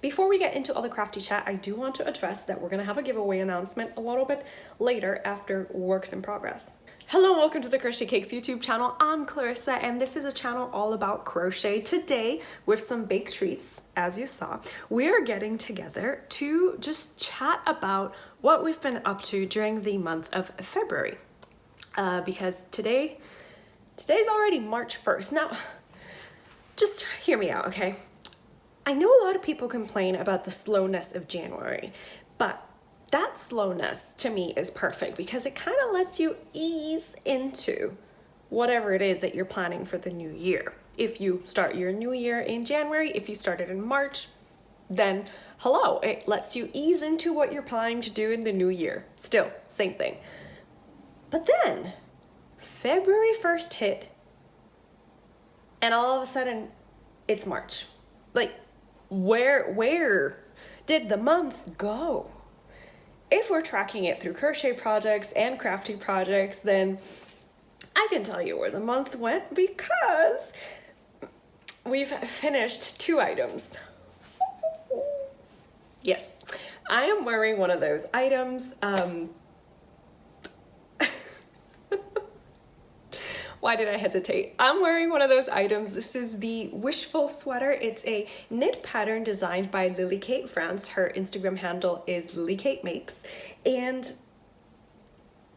Before we get into all the crafty chat, I do want to address that we're gonna have a giveaway announcement a little bit later after works in progress. Hello and welcome to the Crochet Cakes YouTube channel. I'm Clarissa and this is a channel all about crochet. Today, with some baked treats, as you saw, we are getting together to just chat about what we've been up to during the month of February. Because today's already March 1st. Now, just hear me out, okay? I know a lot of people complain about the slowness of January, but that slowness to me is perfect because it kind of lets you ease into whatever it is that you're planning for the new year. If you start your new year in January, if you started in March, then hello, it lets you ease into what you're planning to do in the new year. Still, same thing. But then February 1st hit and all of a sudden it's March. Like, where did the month go? If we're tracking it through crochet projects and crafting projects, then I can tell you where the month went because we've finished 2 items. Yes, I am wearing one of those items. Why did I hesitate? I'm wearing one of those items. This is the Wishful sweater. It's a knit pattern designed by Lily Kate France. Her Instagram handle is Lily Kate Makes, and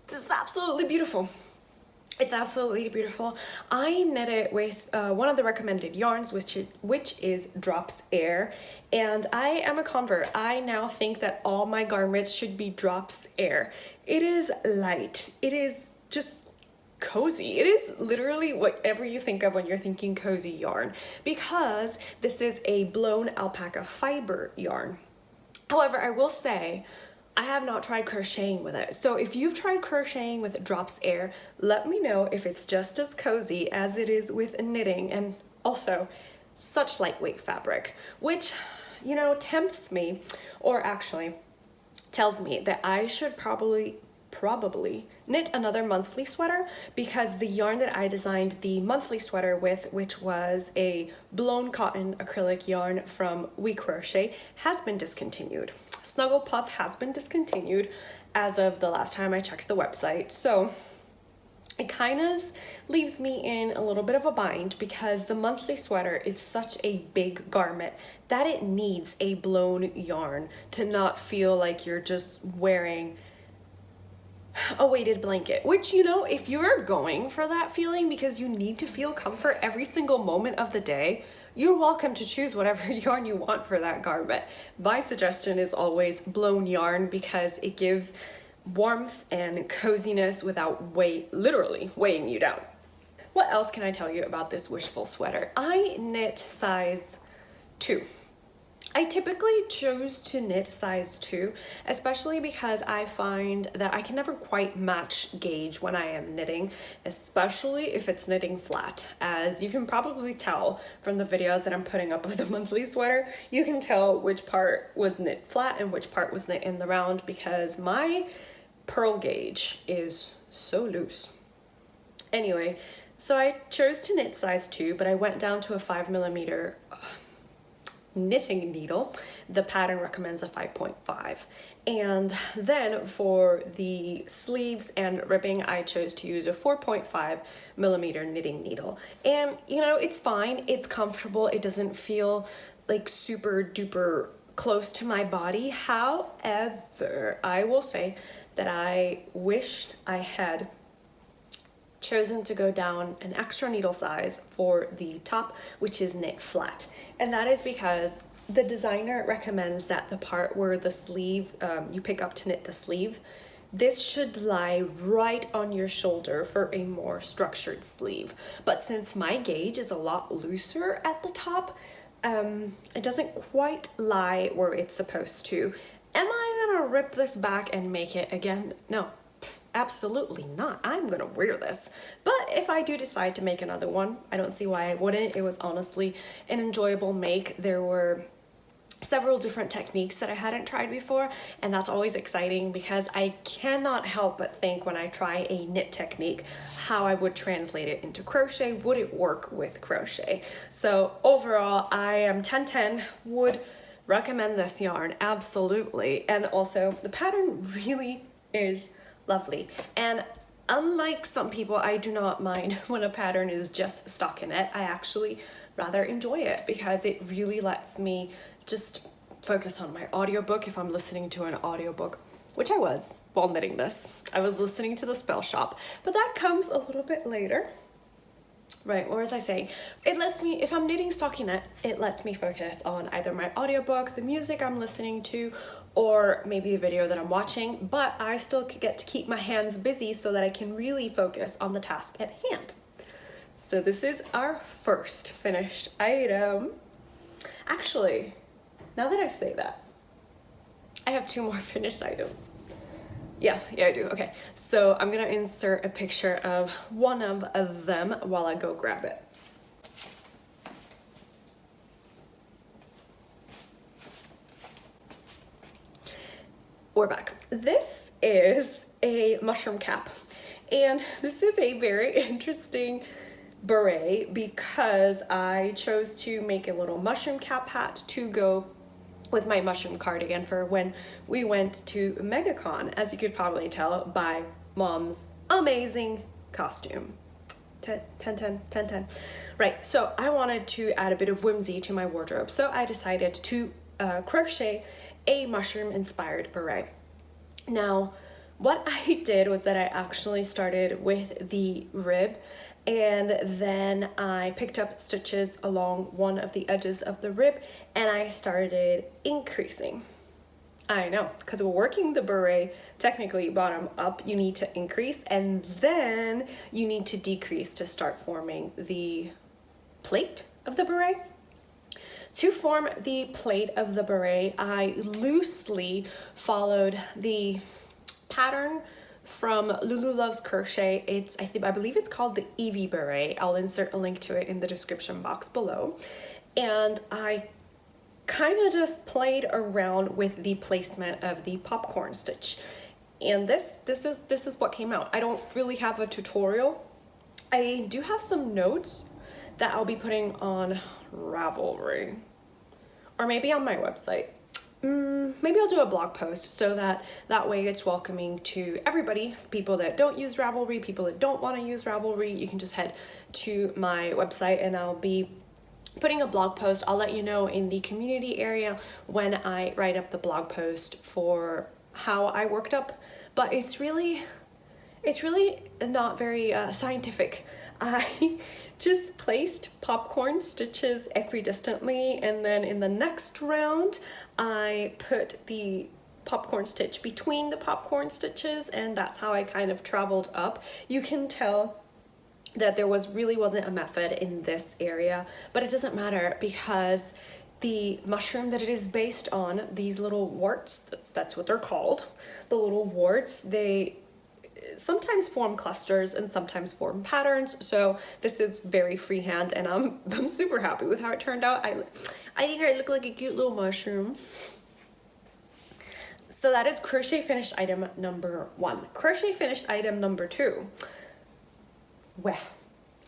this is absolutely beautiful. It's absolutely beautiful. I knit it with one of the recommended yarns, which is Drops Air, and I am a convert. I now think that all my garments should be Drops Air. It is light. It is just cozy. It is literally whatever you think of when you're thinking cozy yarn, because this is a blown alpaca fiber yarn. However, I will say I have not tried crocheting with it. So if you've tried crocheting with Drops Air, let me know if it's just as cozy as it is with knitting, and also such lightweight fabric, which, you know, tempts me, or actually tells me that I should probably knit another monthly sweater, because the yarn that I designed the monthly sweater with, which was a blown cotton acrylic yarn from We Crochet, has been discontinued. Snuggle Puff has been discontinued as of the last time I checked the website. So it kind of leaves me in a little bit of a bind, because the monthly sweater is such a big garment that it needs a blown yarn to not feel like you're just wearing a weighted blanket, which, you know, if you're going for that feeling because you need to feel comfort every single moment of the day, you're welcome to choose whatever yarn you want for that garment. My suggestion is always blown yarn, because it gives warmth and coziness without literally weighing you down. What else can I tell you about this Wishful sweater? I knit size 2. I typically choose to knit size 2, especially because I find that I can never quite match gauge when I am knitting, especially if it's knitting flat. As you can probably tell from the videos that I'm putting up of the monthly sweater, you can tell which part was knit flat and which part was knit in the round, because my purl gauge is so loose. Anyway, so I chose to knit size 2, but I went down to a 5mm knitting needle. The pattern recommends a 5.5, and then for the sleeves and ribbing I chose to use a 4.5mm knitting needle. And you know, it's fine, it's comfortable, it doesn't feel like super duper close to my body. However, I will say that I wished I had chosen to go down an extra needle size for the top, which is knit flat. And that is because the designer recommends that the part where the sleeve, you pick up to knit the sleeve, this should lie right on your shoulder for a more structured sleeve. But since my gauge is a lot looser at the top, it doesn't quite lie where it's supposed to. Am I gonna rip this back and make it again? No. Absolutely not. I'm gonna wear this. But if I do decide to make another one, I don't see why I wouldn't. It was honestly an enjoyable make. There were several different techniques that I hadn't tried before, and that's always exciting because I cannot help but think when I try a knit technique how I would translate it into crochet. Would it work with crochet? So overall, I am 10/10 would Recommend this yarn, absolutely. And also the pattern really is lovely. And unlike some people, I do not mind when a pattern is just stockinette. I actually rather enjoy it because it really lets me just focus on my audiobook if I'm listening to an audiobook, which I was while knitting this. I was listening to the Spellshop, but that comes a little bit later. Right, what was I saying? It lets me, if I'm knitting stockinette, it lets me focus on either my audiobook, the music I'm listening to, or maybe the video that I'm watching, but I still get to keep my hands busy so that I can really focus on the task at hand. So this is our first finished item. Actually, now that I say that, I have 2 more finished items. Yeah, I do. Okay, so I'm gonna insert a picture of one of them while I go grab it. We're back. This is a mushroom cap, and this is a very interesting beret because I chose to make a little mushroom cap hat to go with my mushroom cardigan for when we went to MegaCon, as you could probably tell by Mom's amazing costume. 10. Right, so I wanted to add a bit of whimsy to my wardrobe, so I decided to crochet a mushroom inspired beret. Now, what I did was that I actually started with the rib, and then I picked up stitches along one of the edges of the rib and I started increasing. I know, because we're working the beret technically bottom up, you need to increase and then you need to decrease to start forming the plate of the beret. To form the plate of the beret, I loosely followed the pattern from Lulu Loves Crochet. I believe it's called the Evie beret. I'll insert a link to it in the description box below. And I kind of just played around with the placement of the popcorn stitch. And this is what came out. I don't really have a tutorial. I do have some notes that I'll be putting on Ravelry, or maybe on my website. Maybe I'll do a blog post so that way it's welcoming to everybody, people that don't use Ravelry, people that don't want to use Ravelry. You can just head to my website and I'll be putting a blog post. I'll let you know in the community area when I write up the blog post for how I worked up, but it's really not very scientific. I just placed popcorn stitches equidistantly, and then in the next round I put the popcorn stitch between the popcorn stitches, and that's how I kind of traveled up. You can tell that there really wasn't a method in this area, but it doesn't matter because the mushroom that it is based on, these little warts, that's what they're called, the little warts, they sometimes form clusters and sometimes form patterns. So this is very freehand and I'm super happy with how it turned out. I think I look like a cute little mushroom. So that is crochet finished item number 1. Crochet finished item number 2. Well,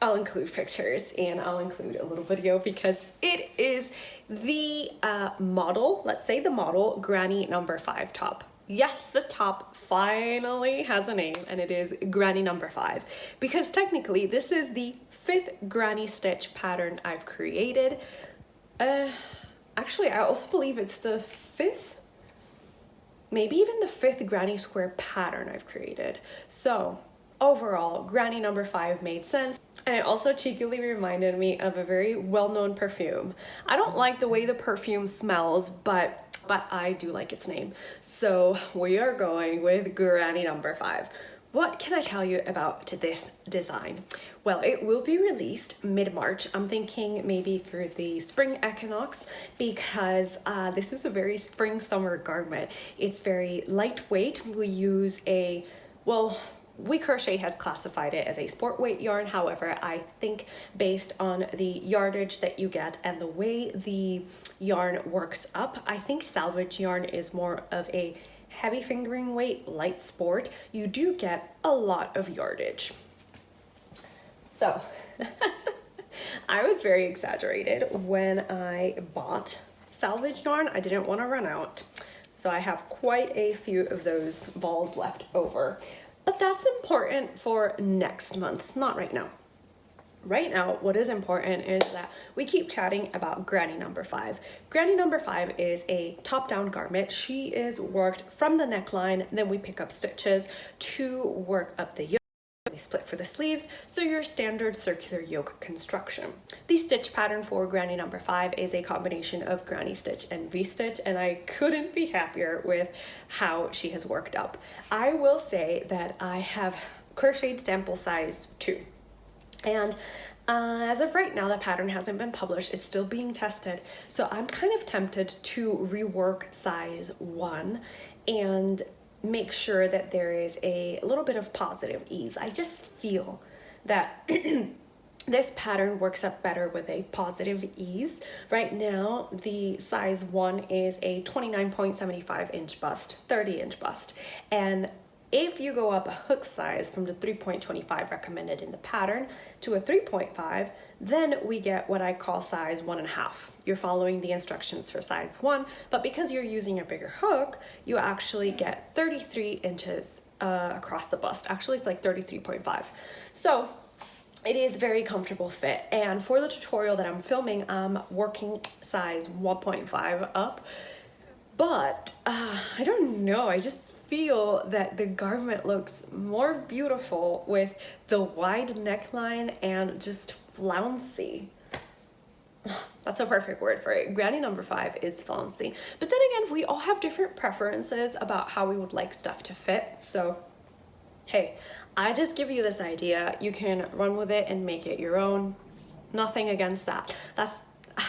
I'll include pictures and I'll include a little video because it is the model, let's say the model Granny number 5 top. Yes, the top finally has a name and it is Granny number 5 because technically this is the 5th granny stitch pattern I've created. Actually, I also believe it's the 5th, maybe even the 5th granny square pattern I've created. So overall, Granny number 5 made sense. And it also cheekily reminded me of a very well-known perfume. I don't like the way the perfume smells, but I do like its name. So we are going with Granny number 5. What can I tell you about this design? Well, it will be released mid-March. I'm thinking maybe for the spring equinox because this is a very spring-summer garment. It's very lightweight. We use We Crochet has classified it as a sport weight yarn. However, I think based on the yardage that you get and the way the yarn works up, I think salvage yarn is more of a heavy fingering weight, light sport. You do get a lot of yardage. So I was very exaggerated when I bought salvage yarn. I didn't want to run out. So I have quite a few of those balls left over. But that's important for next month, not right now. Right now, what is important is that we keep chatting about Granny number 5. Granny number 5 is a top-down garment. She is worked from the neckline, then we pick up stitches to work up the yoke. We split for the sleeves, so your standard circular yoke construction. The stitch pattern for Granny number 5 is a combination of granny stitch and V-stitch, and I couldn't be happier with how she has worked up. I will say that I have crocheted sample size 2. And as of right now, the pattern hasn't been published. It's still being tested. So I'm kind of tempted to rework size 1 and make sure that there is a little bit of positive ease. I just feel that this pattern works up better with a positive ease. Right now, the size 1 is a 29.75 inch bust, 30 inch bust. And if you go up a hook size from the 3.25 recommended in the pattern to a 3.5, then we get what I call size 1.5. You're following the instructions for size 1, but because you're using a bigger hook, you actually get 33 inches across the bust. Actually, it's like 33.5. So it is very comfortable fit. And for the tutorial that I'm filming, I'm working size 1.5 up. But I don't know, I just feel that the garment looks more beautiful with the wide neckline and just flouncy. That's a perfect word for it. Granny number 5 is flouncy. But then again, we all have different preferences about how we would like stuff to fit. So, hey, I just give you this idea. You can run with it and make it your own. Nothing against that.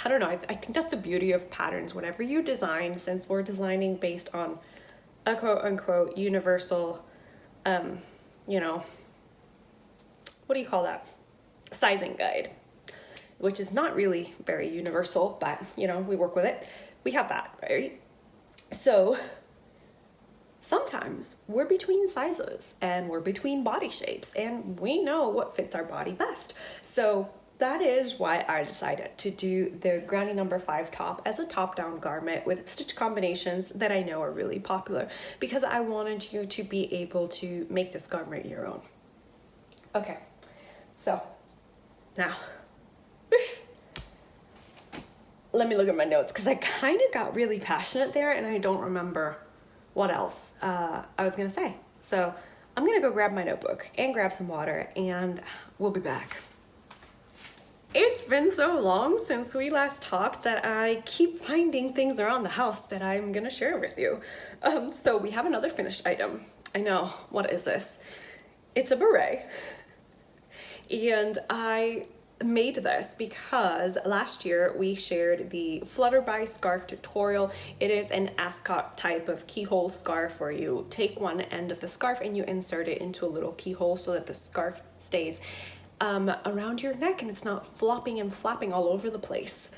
I don't know, I think that's the beauty of patterns. Whenever you design, since we're designing based on a quote-unquote universal, you know, what do you call that? Sizing guide, which is not really very universal, but, you know, we work with it. We have that, right? So sometimes we're between sizes and we're between body shapes and we know what fits our body best. So that is why I decided to do the Granny number 5 top as a top-down garment with stitch combinations that I know are really popular, because I wanted you to be able to make this garment your own. Okay, so now let me look at my notes, because I kind of got really passionate there and I don't remember what else I was gonna say. So I'm gonna go grab my notebook and grab some water and we'll be back. It's been so long since we last talked that I keep finding things around the house that I'm gonna share with you. So we have another finished item. I know, what is this? It's a beret. And I made this because last year we shared the Flutterby scarf tutorial. It is an ascot type of keyhole scarf where you take one end of the scarf and you insert it into a little keyhole so that the scarf stays around your neck and it's not flopping and flapping all over the place.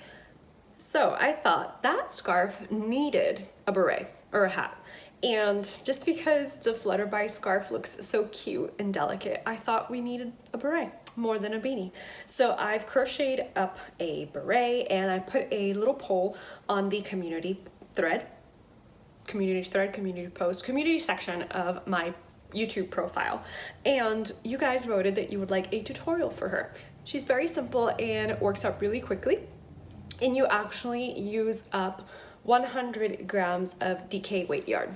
So I thought that scarf needed a beret or a hat. And just because the Flutterby scarf looks so cute and delicate, I thought we needed a beret more than a beanie. So I've crocheted up a beret and I put a little poll on the community post, community section of my YouTube profile. And you guys voted that you would like a tutorial for her. She's very simple and works up really quickly. And you actually use up 100 grams of DK weight yarn.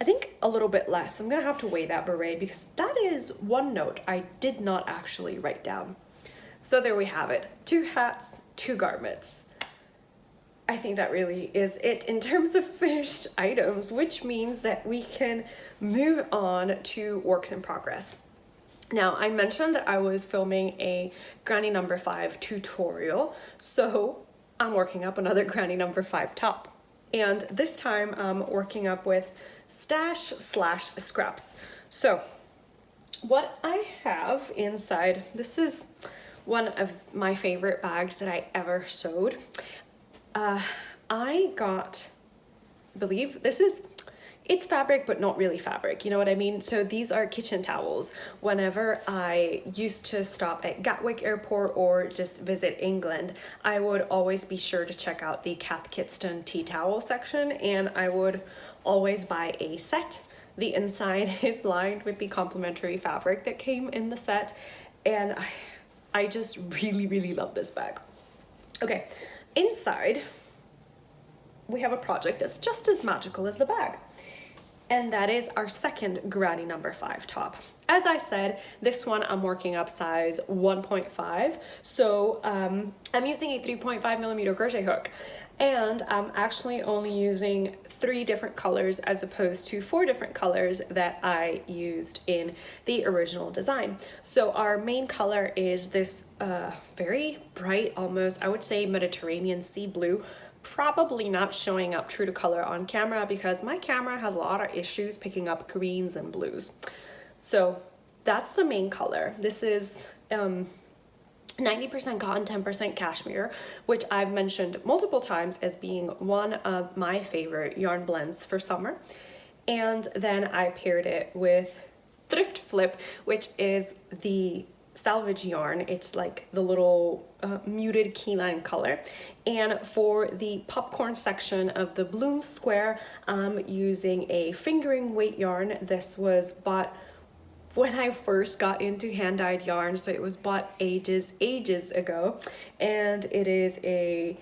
I think a little bit less. I'm gonna have to weigh that beret because that is one note I did not actually write down. So there we have it. 2 hats, 2 garments. I think that really is it in terms of finished items, which means that we can move on to works in progress. Now, I mentioned that I was filming a Granny number 5 tutorial, so I'm working up another Granny number 5 top. And this time I'm working up with stash/scraps. So what I have inside, this is one of my favorite bags that I ever sewed. I believe this is it's fabric, but not really fabric, you know what I mean? So these are kitchen towels. Whenever I used to stop at Gatwick Airport or just visit England, I would always be sure to check out the Cath Kidston tea towel section, and I would always buy a set. The inside is lined with the complimentary fabric that came in the set, and I just really, really love this bag. Okay, inside we have a project that's just as magical as the bag. And that is our second Granny number 5 top. As I said, this one I'm working up size 1.5. So I'm using a 3.5mm crochet hook. And I'm actually only using 3 different colors as opposed to 4 different colors that I used in the original design. So our main color is this very bright, almost, I would say Mediterranean sea blue. Probably not showing up true to color on camera because my camera has a lot of issues picking up greens and blues. So that's the main color. This is 90% cotton, 10% cashmere, which I've mentioned multiple times as being one of my favorite yarn blends for summer. And then I paired it with Thrift Flip, which is the salvage yarn. It's like the little muted keyline color. And for the popcorn section of the bloom square, I'm using a fingering weight yarn. This was bought when I first got into hand-dyed yarn, so it was bought ages ago, and it is a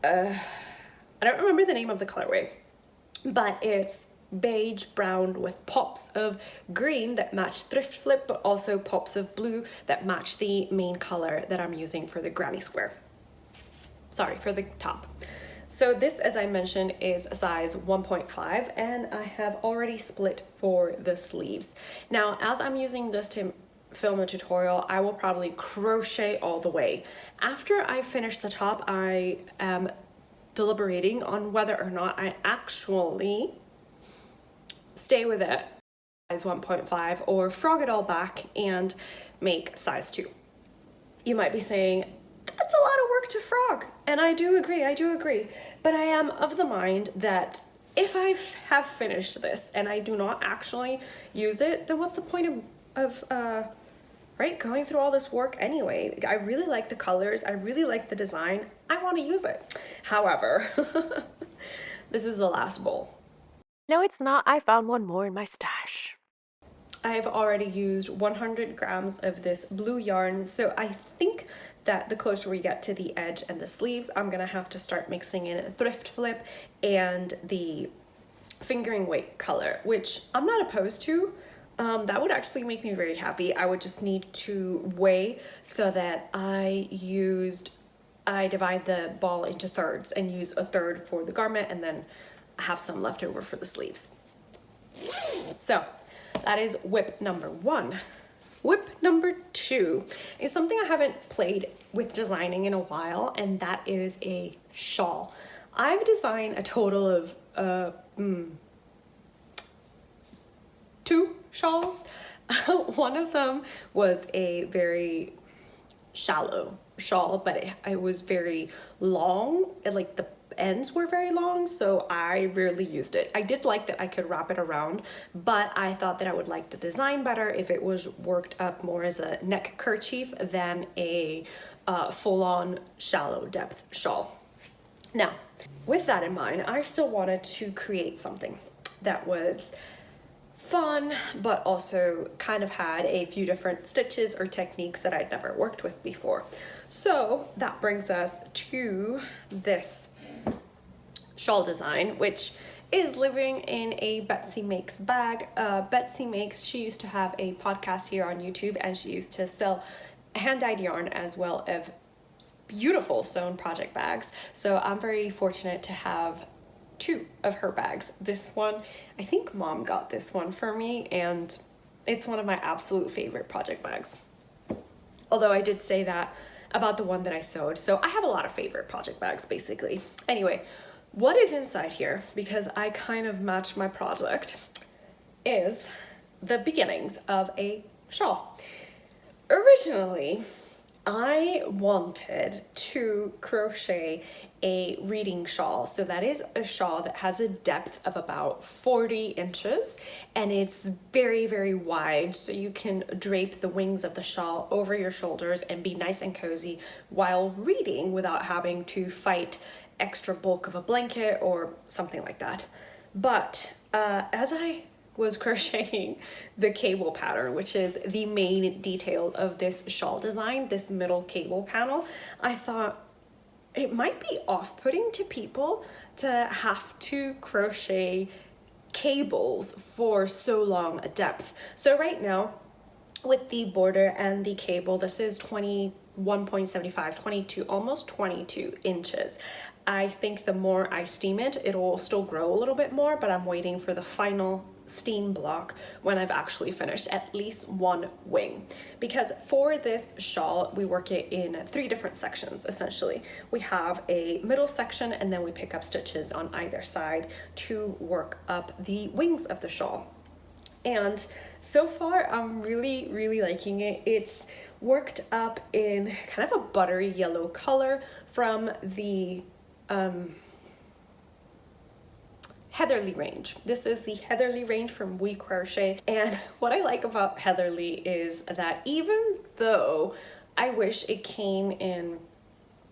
I don't remember the name of the colorway, but it's beige brown with pops of green that match Thrift Flip, but also pops of blue that match the main color that I'm using for the granny square. Sorry, for the top. So this, as I mentioned, is a size 1.5, and I have already split for the sleeves. Now, as I'm using this to film a tutorial, I will probably crochet all the way. After I finish the top, I am deliberating on whether or not I actually stay with it size 1.5 or frog it all back and make size 2. You might be saying, that's a lot of work to frog. And I do agree. But I am of the mind that if I have finished this and I do not actually use it, then what's the point of going through all this work anyway? I really like the colors. I really like the design. I want to use it. However, this is the last bowl. No, it's not. I found one more in my stash. I've already used 100 grams of this blue yarn, so I think that the closer we get to the edge and the sleeves, I'm gonna have to start mixing in Thrift Flip and the fingering weight color, which I'm not opposed to. That would actually make me very happy. I would just need to weigh so that I divide the ball into thirds and use a third for the garment and then have some left over for the sleeves. So that is whip number 1. Whip number 2 is something I haven't played with designing in a while, and that is a shawl. I've designed a total of 2 shawls. One of them was a very shallow shawl, but it was very long, like the ends were very long, so I rarely used it. I did like that I could wrap it around, but I thought that I would like the design better if it was worked up more as a neck kerchief than a full-on shallow depth shawl. Now, with that in mind, I still wanted to create something that was fun, but also kind of had a few different stitches or techniques that I'd never worked with before. So that brings us to this shawl design, which is living in a Betsy Makes bag. Betsy Makes, she used to have a podcast here on YouTube, and she used to sell hand-dyed yarn as well as beautiful sewn project bags. So I'm very fortunate to have 2 of her bags. This one, I think Mom got this one for me, and it's one of my absolute favorite project bags. Although I did say that about the one that I sewed. So I have a lot of favorite project bags, basically. Anyway, what is inside here, because I kind of matched my project, is the beginnings of a shawl. Originally, I wanted to crochet a reading shawl. So that is a shawl that has a depth of about 40 inches and it's very, very wide. So you can drape the wings of the shawl over your shoulders and be nice and cozy while reading without having to fight extra bulk of a blanket or something like that. But as I was crocheting the cable pattern, which is the main detail of this shawl design, this middle cable panel, I thought it might be off-putting to people to have to crochet cables for so long a depth. So right now, with the border and the cable, this is 21.75, 22, almost 22 inches. I think the more I steam it, it'll still grow a little bit more, but I'm waiting for the final steam block when I've actually finished at least one wing. Because for this shawl, we work it in 3 different sections, essentially. We have a middle section and then we pick up stitches on either side to work up the wings of the shawl. And so far, I'm really, really liking it. It's worked up in kind of a buttery yellow color from the Heatherly range. This is the Heatherly range from We Crochet. And what I like about Heatherly is that even though I wish it came in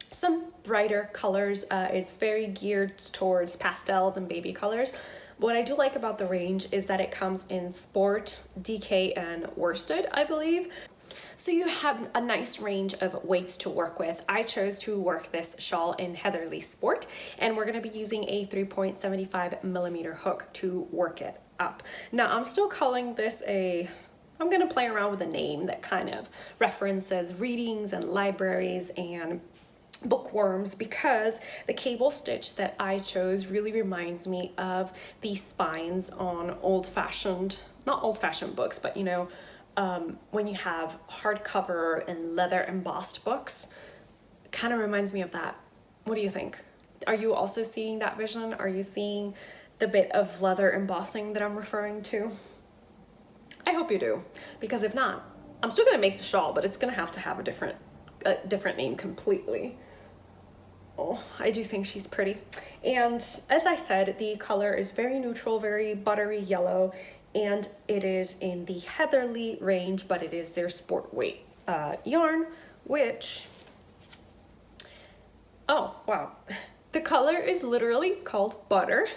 some brighter colors, it's very geared towards pastels and baby colors. What I do like about the range is that it comes in sport, DK, and worsted, I believe. So you have a nice range of weights to work with. I chose to work this shawl in Heatherly Sport, and we're gonna be using a 3.75 millimeter hook to work it up. Now I'm still calling this I'm gonna play around with a name that kind of references readings and libraries and bookworms, because the cable stitch that I chose really reminds me of the spines on not old-fashioned books, but you know, when you have hardcover and leather embossed books, kind of reminds me of that. What do you think? Are you also seeing that vision? Are you seeing the bit of leather embossing that I'm referring to? I hope you do, because if not, I'm still gonna make the shawl, but it's gonna have to have a different name completely. Oh, I do think she's pretty. And as I said, the color is very neutral, very buttery yellow, and it is in the Heatherly range, but it is their sport weight yarn, which, oh wow, the color is literally called Butter.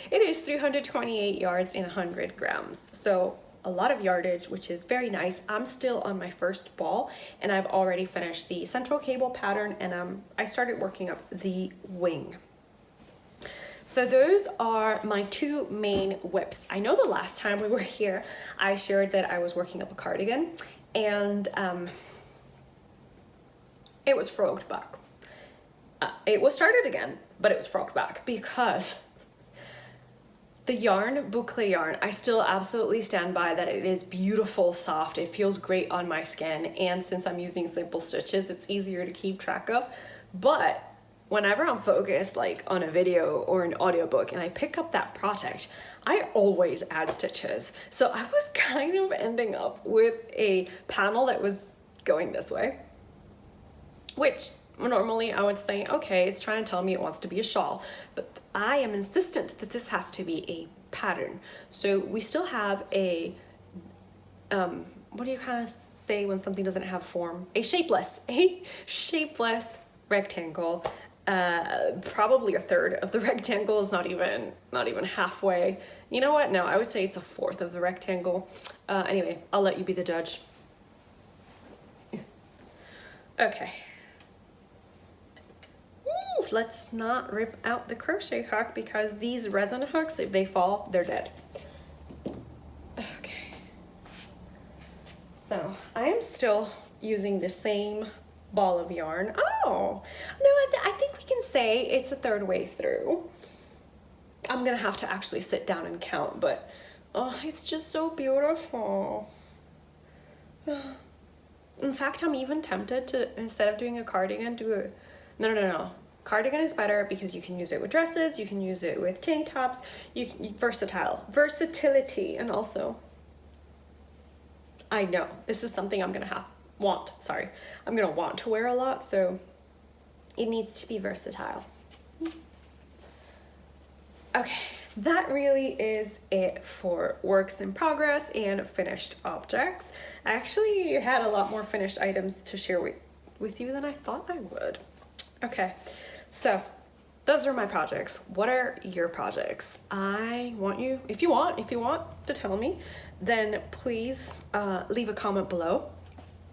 It is 328 yards in 100 grams, so a lot of yardage, which is very nice. I'm still on my first ball and I've already finished the central cable pattern, and I started working up the wing. So those are my 2 main whips. I know the last time we were here, I shared that I was working up a cardigan, and it was frogged back. It was started again, but it was frogged back because the yarn, boucle yarn, I still absolutely stand by that it is beautiful, soft, it feels great on my skin, and since I'm using simple stitches, it's easier to keep track of. But whenever I'm focused like on a video or an audiobook and I pick up that project, I always add stitches. So I was kind of ending up with a panel that was going this way, which normally I would say, okay, it's trying to tell me it wants to be a shawl, but I am insistent that this has to be a pattern. So we still have a, what do you kind of say when something doesn't have form? A shapeless rectangle. Probably a third of the rectangle is not even halfway. You know what? No, I would say it's a fourth of the rectangle. Anyway, I'll let you be the judge. Okay. Let's not rip out the crochet hook, because these resin hooks, if they fall, they're dead. Okay. So I am still using the same ball of yarn. Oh, no, I think we can say it's a third way through. I'm gonna have to actually sit down and count, but oh, it's just so beautiful. In fact, I'm even tempted to, instead of doing a cardigan, do a, no. Cardigan is better because you can use it with dresses, you can use it with tank tops, versatility, and also, I know, this is something I'm gonna have I'm gonna want to wear a lot, so it needs to be versatile. Okay, that really is it for works in progress and finished objects. I actually had a lot more finished items to share with you than I thought I would. Okay, so those are my projects. What are your projects? I want you, if you want to tell me, then please leave a comment below.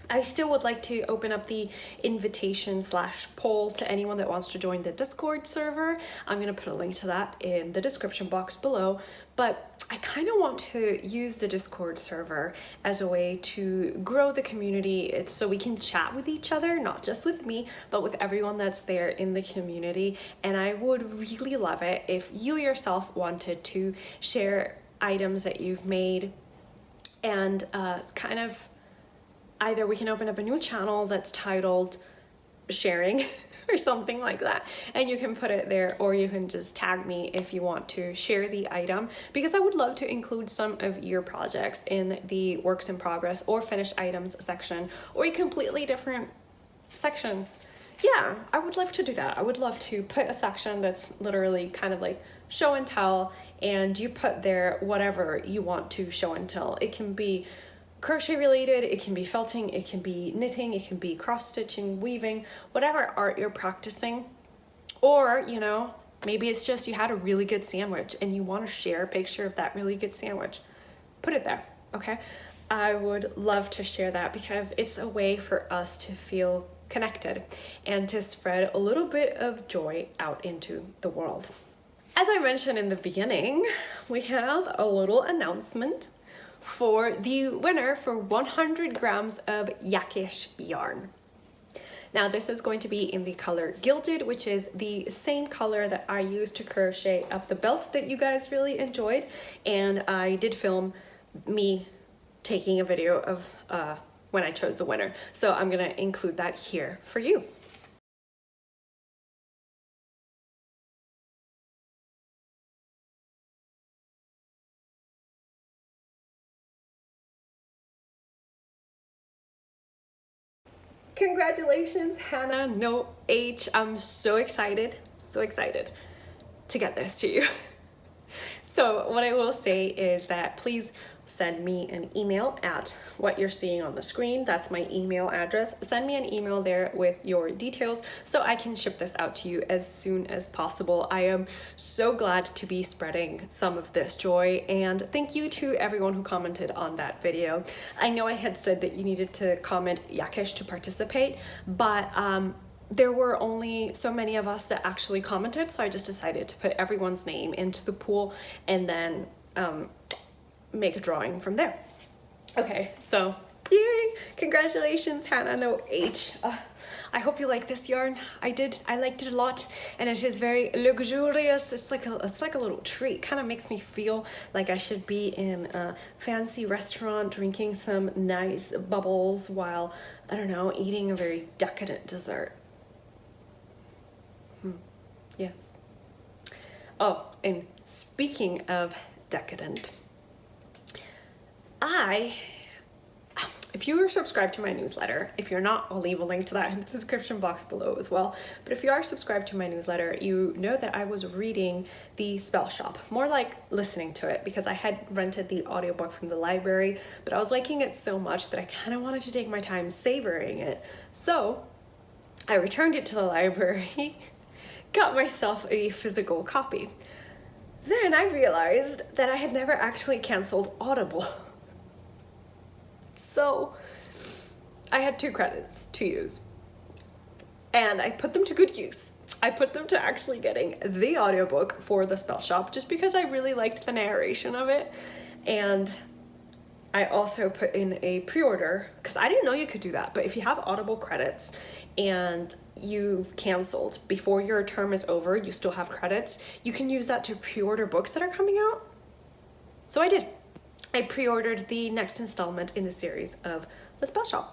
I still would like to open up the invitation / poll to anyone that wants to join the Discord server. I'm gonna put a link to that in the description box below, but I kind of want to use the Discord server as a way to grow the community. It's so we can chat with each other, not just with me, but with everyone that's there in the community. And I would really love it if you yourself wanted to share items that you've made, and kind of either we can open up a new channel that's titled sharing or something like that, and you can put it there, or you can just tag me if you want to share the item, because I would love to include some of your projects in the works in progress or finished items section, or a completely different section. Yeah, I would love to do that. I would love to put a section that's literally kind of like show and tell, and you put there whatever you want to show and tell. It can be crochet related, it can be felting, it can be knitting, it can be cross stitching, weaving, whatever art you're practicing. Or, you know, maybe it's just you had a really good sandwich and you want to share a picture of that really good sandwich. Put it there, okay? I would love to share that, because it's a way for us to feel connected and to spread a little bit of joy out into the world. As I mentioned in the beginning, we have a little announcement for the winner for 100 grams of Yakish yarn. Now this is going to be in the color Gilded, which is the same color that I used to crochet up the belt that you guys really enjoyed. And I did film me taking a video of when I chose the winner. So I'm gonna include that here for you. Congratulations, Hannah, no H. I'm so excited to get this to you. So what I will say is that please send me an email at what you're seeing on the screen. That's my email address. Send me an email there with your details so I can ship this out to you as soon as possible. I am so glad to be spreading some of this joy, and thank you to everyone who commented on that video. I know I had said that you needed to comment Yakish to participate, but there were only so many of us that actually commented, so I just decided to put everyone's name into the pool and then make a drawing from there. Okay, so yay! Congratulations, Hannah, no H. I hope you like this yarn. I liked it a lot, and it is very luxurious. It's like a little treat. Kind of makes me feel like I should be in a fancy restaurant drinking some nice bubbles while, I don't know, eating a very decadent dessert. Yes. Oh, and speaking of decadent, if you are subscribed to my newsletter, if you're not, I'll leave a link to that in the description box below as well. But if you are subscribed to my newsletter, you know that I was reading the Spellshop, more like listening to it, because I had rented the audiobook from the library, but I was liking it so much that I kind of wanted to take my time savoring it. So I returned it to the library, got myself a physical copy. Then I realized that I had never actually canceled Audible. So I had 2 credits to use, and I put them to good use. I put them to actually getting the audiobook for the Spellshop, just because I really liked the narration of it. And I also put in a pre-order, because I didn't know you could do that, but if you have Audible credits and you've canceled before your term is over, you still have credits, you can use that to pre-order books that are coming out. So I did. I pre-ordered the next installment in the series of the Spellshop,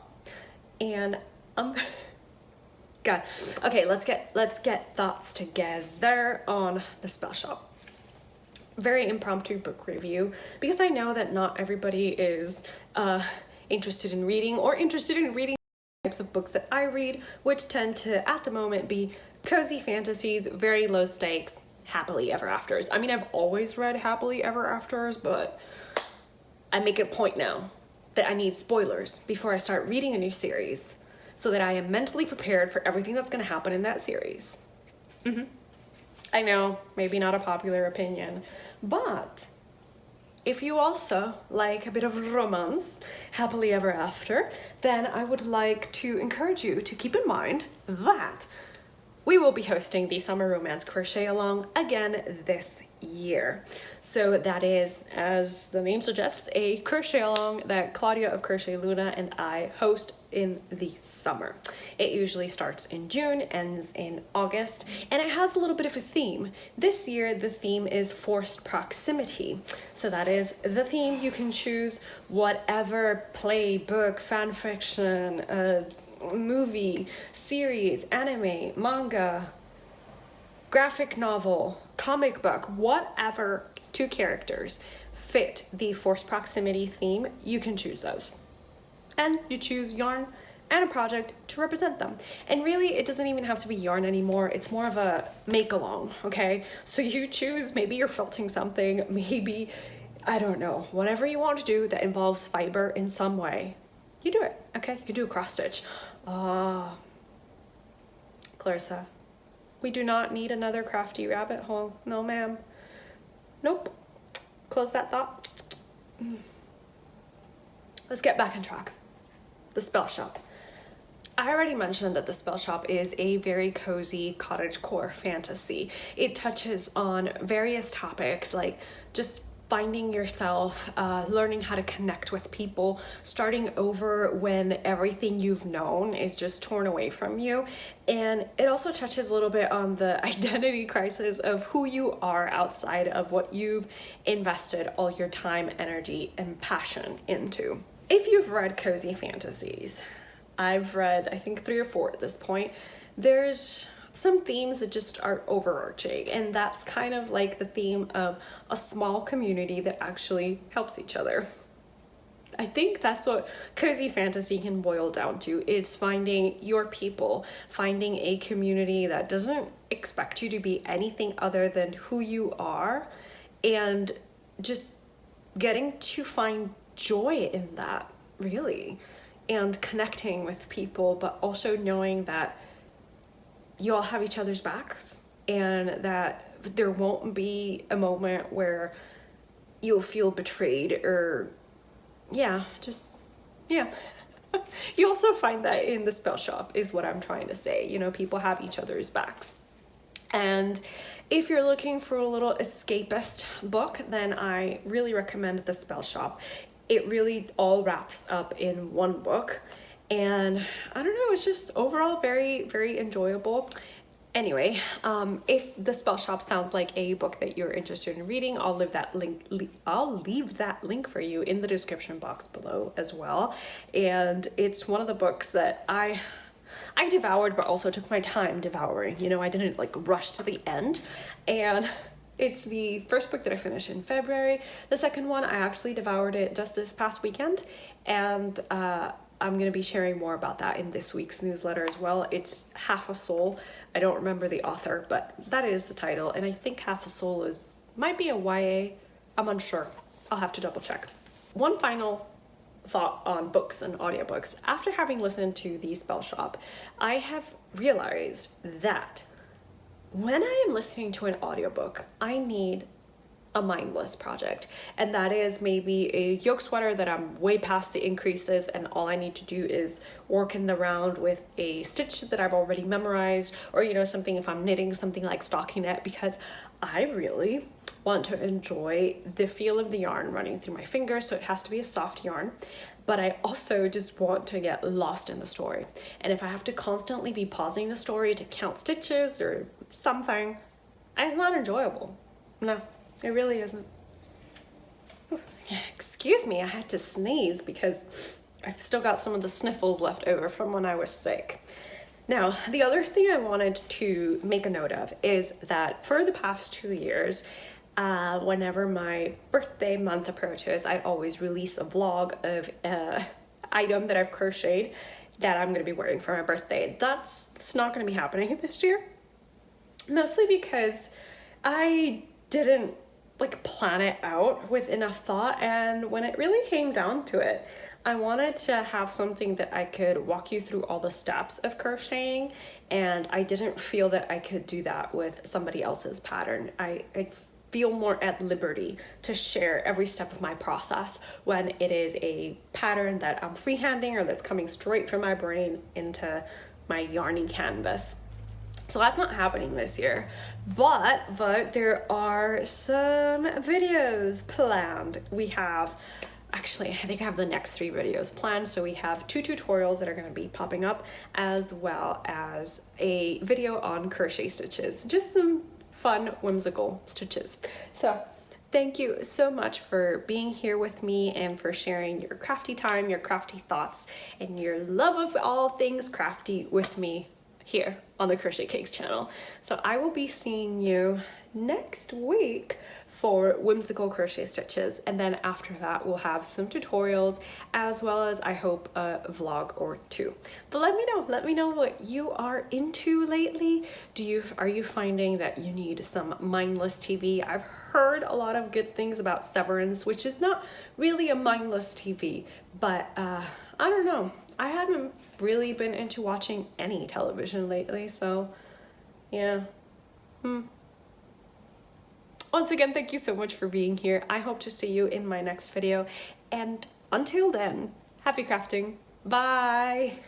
and God, okay, let's get thoughts together on the Spellshop. Very impromptu book review, because I know that not everybody is interested in reading types of books that I read, which tend to, at the moment, be cozy fantasies, very low stakes, happily ever afters. I mean, I've always read happily ever afters, but I make it a point now that I need spoilers before I start reading a new series so that I am mentally prepared for everything that's going to happen in that series. I know, maybe not a popular opinion, but if you also like a bit of romance, happily ever after, then I would like to encourage you to keep in mind that we will be hosting the Summer Romance Crochet Along again this year. So that is, as the name suggests, a crochet along that Claudia of Crochet Luna and I host in the summer. It usually starts in June, ends in August, and it has a little bit of a theme. This year, the theme is forced proximity. So that is the theme. You can choose whatever play, book, fan fiction, movie, series, anime, manga, graphic novel, comic book, whatever two characters fit the forced proximity theme, you can choose those. And you choose yarn and a project to represent them. And really, it doesn't even have to be yarn anymore. It's more of a make-along, okay? So you choose, maybe you're felting something, maybe, I don't know, whatever you want to do that involves fiber in some way, you do it, okay? You can do a cross stitch. Clarissa, we do not need another crafty rabbit hole. No, ma'am. Nope. Close that thought. Let's get back on track. The spell shop. I already mentioned that the spell shop is a very cozy cottagecore fantasy. It touches on various topics like just finding yourself, learning how to connect with people, starting over when everything you've known is just torn away from you. And it also touches a little bit on the identity crisis of who you are outside of what you've invested all your time, energy, and passion into. If you've read cozy fantasies, I've read, I think 3 or 4 at this point, there's some themes that just are overarching, and that's kind of like the theme of a small community that actually helps each other. I think that's what cozy fantasy can boil down to. It's finding your people, finding a community that doesn't expect you to be anything other than who you are, and just getting to find joy in that, really, and connecting with people, but also knowing that you all have each other's backs and that there won't be a moment where you'll feel betrayed or you also find that in the spell shop is what I'm trying to say. You know, people have each other's backs. And if you're looking for a little escapist book, then I really recommend the spell shop. It really all wraps up in one book. And I don't know, it's just overall very, very enjoyable. Anyway, if the spell shop sounds like a book that you're interested in reading, I'll leave that link for you in the description box below as well. And it's one of the books that I devoured, but also took my time devouring. You know, I didn't like rush to the end. And it's the first book that I finished in February. The second one, I actually devoured it just this past weekend. And I'm going to be sharing more about that in this week's newsletter as well. It's Half a Soul. I don't remember the author, but that is the title. And I think Half a Soul might be a YA. I'm unsure. I'll have to double check. One final thought on books and audiobooks. After having listened to the Spell Shop, I have realized that when I am listening to an audiobook, I need a mindless project, and that is maybe a yoke sweater that I'm way past the increases and all I need to do is work in the round with a stitch that I've already memorized, or you know, something if I'm knitting something like stockinette, because I really want to enjoy the feel of the yarn running through my fingers, so it has to be a soft yarn. But I also just want to get lost in the story, and if I have to constantly be pausing the story to count stitches or something, it's not enjoyable. No, it really isn't. Excuse me, I had to sneeze because I've still got some of the sniffles left over from when I was sick. Now, the other thing I wanted to make a note of is that for the past 2 years, whenever my birthday month approaches, I always release a vlog of an item that I've crocheted that I'm gonna be wearing for my birthday. That's not gonna be happening this year. Mostly because I didn't like plan it out with enough thought, and when it really came down to it, I wanted to have something that I could walk you through all the steps of crocheting, and I didn't feel that I could do that with somebody else's pattern. I feel more at liberty to share every step of my process when it is a pattern that I'm freehanding or that's coming straight from my brain into my yarny canvas. So that's not happening this year, but there are some videos planned. We have, actually, I think I have the next 3 videos planned. So we have 2 tutorials that are going to be popping up, as well as a video on crochet stitches, just some fun, whimsical stitches. So thank you so much for being here with me and for sharing your crafty time, your crafty thoughts, and your love of all things crafty with me here on the Crochet Cakes channel. So I will be seeing you next week for whimsical crochet stitches, and then after that we'll have some tutorials, as well as I hope a vlog or 2. But let me know what you are into lately. Are you finding that you need some mindless TV? I've heard a lot of good things about Severance, which is not really a mindless TV, but I don't know. I haven't really been into watching any television lately, so yeah. Once again, thank you so much for being here. I hope to see you in my next video, and until then, happy crafting. Bye!